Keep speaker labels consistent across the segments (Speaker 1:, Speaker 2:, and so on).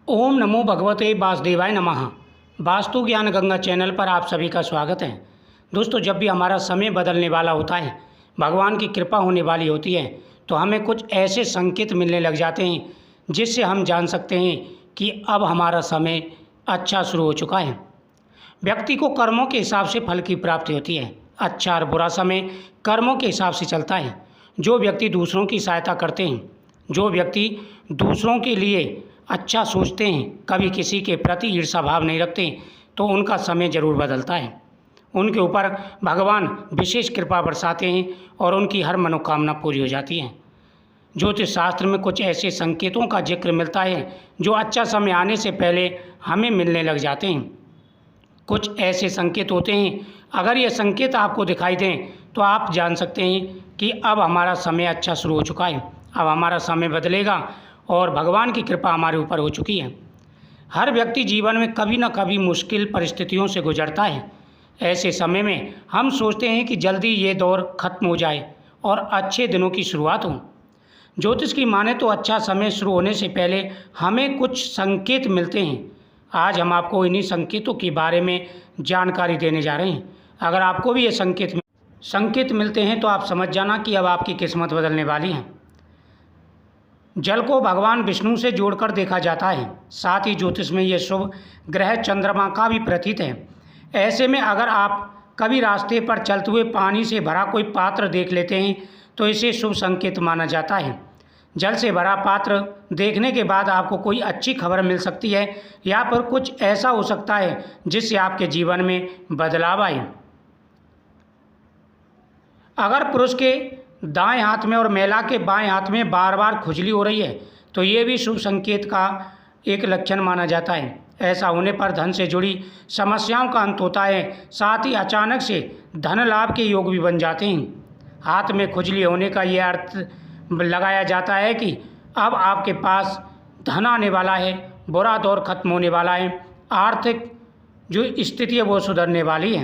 Speaker 1: ओम नमो भगवते वासुदेवाय नमः। वास्तु ज्ञान गंगा चैनल पर आप सभी का स्वागत है। दोस्तों, जब भी हमारा समय बदलने वाला होता है, भगवान की कृपा होने वाली होती है, तो हमें कुछ ऐसे संकेत मिलने लग जाते हैं जिससे हम जान सकते हैं कि अब हमारा समय अच्छा शुरू हो चुका है। व्यक्ति को कर्मों के हिसाब से फल की प्राप्ति होती है। अच्छा और बुरा समय कर्मों के हिसाब से चलता है। जो व्यक्ति दूसरों की सहायता करते हैं, जो व्यक्ति दूसरों के लिए अच्छा सोचते हैं, कभी किसी के प्रति ईर्ष्या भाव नहीं रखते, तो उनका समय ज़रूर बदलता है। उनके ऊपर भगवान विशेष कृपा बरसाते हैं और उनकी हर मनोकामना पूरी हो जाती है। ज्योतिष शास्त्र में कुछ ऐसे संकेतों का जिक्र मिलता है जो अच्छा समय आने से पहले हमें मिलने लग जाते हैं। कुछ ऐसे संकेत होते हैं, अगर ये संकेत आपको दिखाई दें तो आप जान सकते हैं कि अब हमारा समय अच्छा शुरू हो चुका है, अब हमारा समय बदलेगा और भगवान की कृपा हमारे ऊपर हो चुकी है। हर व्यक्ति जीवन में कभी न कभी मुश्किल परिस्थितियों से गुजरता है। ऐसे समय में हम सोचते हैं कि जल्दी ये दौर खत्म हो जाए और अच्छे दिनों की शुरुआत हो। ज्योतिष की माने तो अच्छा समय शुरू होने से पहले हमें कुछ संकेत मिलते हैं। आज हम आपको इन्हीं संकेतों के बारे में जानकारी देने जा रहे हैं। अगर आपको भी ये संकेत मिलते हैं तो आप समझ जाना कि अब आपकी किस्मत बदलने वाली है। जल को भगवान विष्णु से जोड़कर देखा जाता है। साथ ही ज्योतिष में ये शुभ ग्रह चंद्रमा का भी प्रतीक है। ऐसे में अगर आप कभी रास्ते पर चलते हुए पानी से भरा कोई पात्र देख लेते हैं तो इसे शुभ संकेत माना जाता है। जल से भरा पात्र देखने के बाद आपको कोई अच्छी खबर मिल सकती है या फिर कुछ ऐसा हो सकता है जिससे आपके जीवन में बदलाव आए। अगर पुरुष के दाएं हाथ में और महिला के बाएं हाथ में बार बार खुजली हो रही है तो ये भी शुभ संकेत का एक लक्षण माना जाता है। ऐसा होने पर धन से जुड़ी समस्याओं का अंत होता है। साथ ही अचानक से धन लाभ के योग भी बन जाते हैं। हाथ में खुजली होने का ये अर्थ लगाया जाता है कि अब आपके पास धन आने वाला है, बुरा दौर खत्म होने वाला है, आर्थिक जो स्थिति है वो सुधरने वाली है।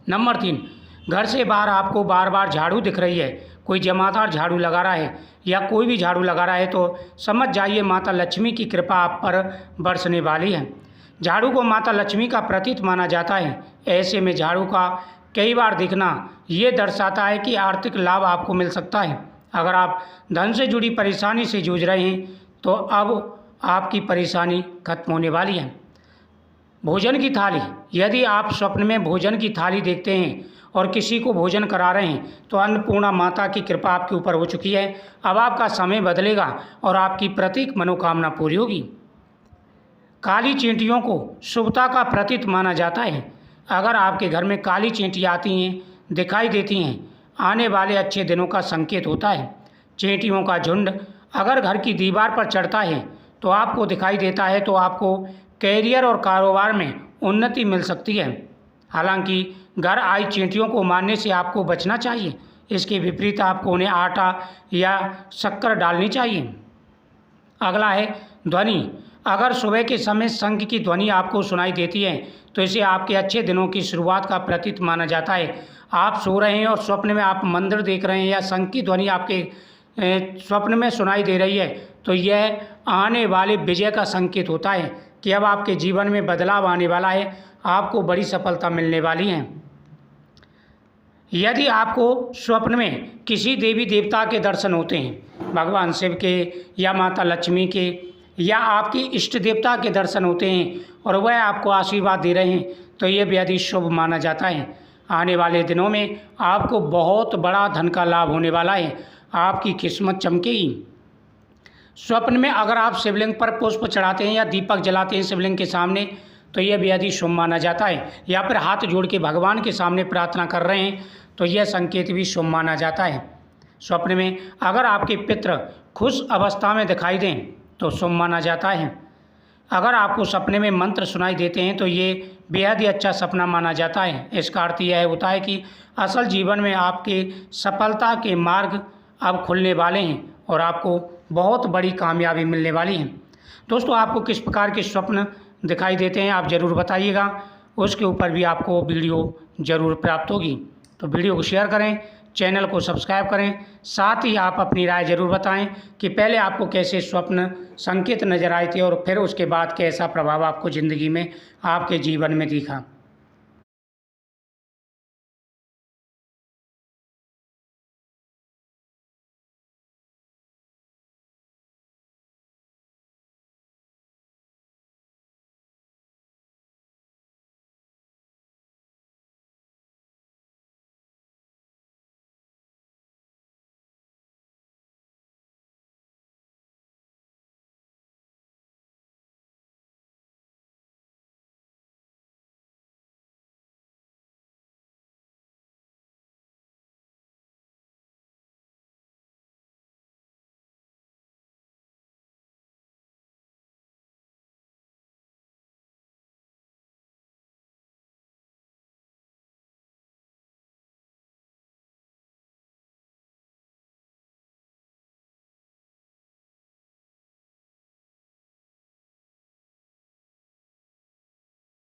Speaker 1: नंबर 3, घर से बाहर आपको बार बार झाड़ू दिख रही है, कोई जमादार झाड़ू लगा रहा है या कोई भी झाड़ू लगा रहा है तो समझ जाइए माता लक्ष्मी की कृपा आप पर बरसने वाली है। झाड़ू को माता लक्ष्मी का प्रतीक माना जाता है। ऐसे में झाड़ू का कई बार दिखना ये दर्शाता है कि आर्थिक लाभ आपको मिल सकता है। अगर आप धन से जुड़ी परेशानी से जूझ रहे हैं तो अब आपकी परेशानी खत्म होने वाली है। भोजन की थाली, यदि आप स्वप्न में भोजन की थाली देखते हैं और किसी को भोजन करा रहे हैं तो अन्नपूर्णा माता की कृपा आपके ऊपर हो चुकी है। अब आपका समय बदलेगा और आपकी प्रत्येक मनोकामना पूरी होगी। काली चींटियों को शुभता का प्रतीक माना जाता है। अगर आपके घर में काली चींटियाँ आती हैं, दिखाई देती हैं, आने वाले अच्छे दिनों का संकेत होता है। चींटियों का झुंड अगर घर की दीवार पर चढ़ता है तो आपको दिखाई देता है तो आपको कैरियर और कारोबार में उन्नति मिल सकती है। हालांकि घर आई चींटियों को मारने से आपको बचना चाहिए। इसके विपरीत आपको उन्हें आटा या शक्कर डालनी चाहिए। अगला है ध्वनि। अगर सुबह के समय शंख की ध्वनि आपको सुनाई देती है तो इसे आपके अच्छे दिनों की शुरुआत का प्रतीक माना जाता है। आप सो रहे हैं और स्वप्न में आप मंदिर देख रहे हैं या शंख की ध्वनि आपके स्वप्न में सुनाई दे रही है तो यह आने वाले विजय का संकेत होता है कि अब आपके जीवन में बदलाव आने वाला है, आपको बड़ी सफलता मिलने वाली है। यदि आपको स्वप्न में किसी देवी देवता के दर्शन होते हैं, भगवान शिव के या माता लक्ष्मी के या आपकी इष्ट देवता के दर्शन होते हैं और वह आपको आशीर्वाद दे रहे हैं तो ये बेहद शुभ माना जाता है। आने वाले दिनों में आपको बहुत बड़ा धन का लाभ होने वाला है, आपकी किस्मत चमकेगी। स्वप्न में अगर आप शिवलिंग पर पुष्प चढ़ाते हैं या दीपक जलाते हैं शिवलिंग के सामने तो यह बेहद शुभ माना जाता है। या फिर हाथ जोड़ के भगवान के सामने प्रार्थना कर रहे हैं तो यह संकेत भी शुभ माना जाता है। स्वप्न में अगर आपके पितृ खुश अवस्था में दिखाई दें तो शुभ माना जाता है। अगर आपको सपने में मंत्र सुनाई देते हैं तो ये बेहद ही अच्छा सपना माना जाता है। इसका अर्थ यह होता है कि असल जीवन में आपके सफलता के मार्ग अब खुलने वाले हैं और आपको बहुत बड़ी कामयाबी मिलने वाली है। दोस्तों, आपको किस प्रकार के स्वप्न दिखाई देते हैं आप ज़रूर बताइएगा, उसके ऊपर भी आपको वीडियो ज़रूर प्राप्त होगी। तो वीडियो को शेयर करें, चैनल को सब्सक्राइब करें। साथ ही आप अपनी राय ज़रूर बताएं कि पहले आपको कैसे स्वप्न संकेत नज़र आए थे और फिर उसके बाद कैसा प्रभाव आपको ज़िंदगी में आपके जीवन में दिखा।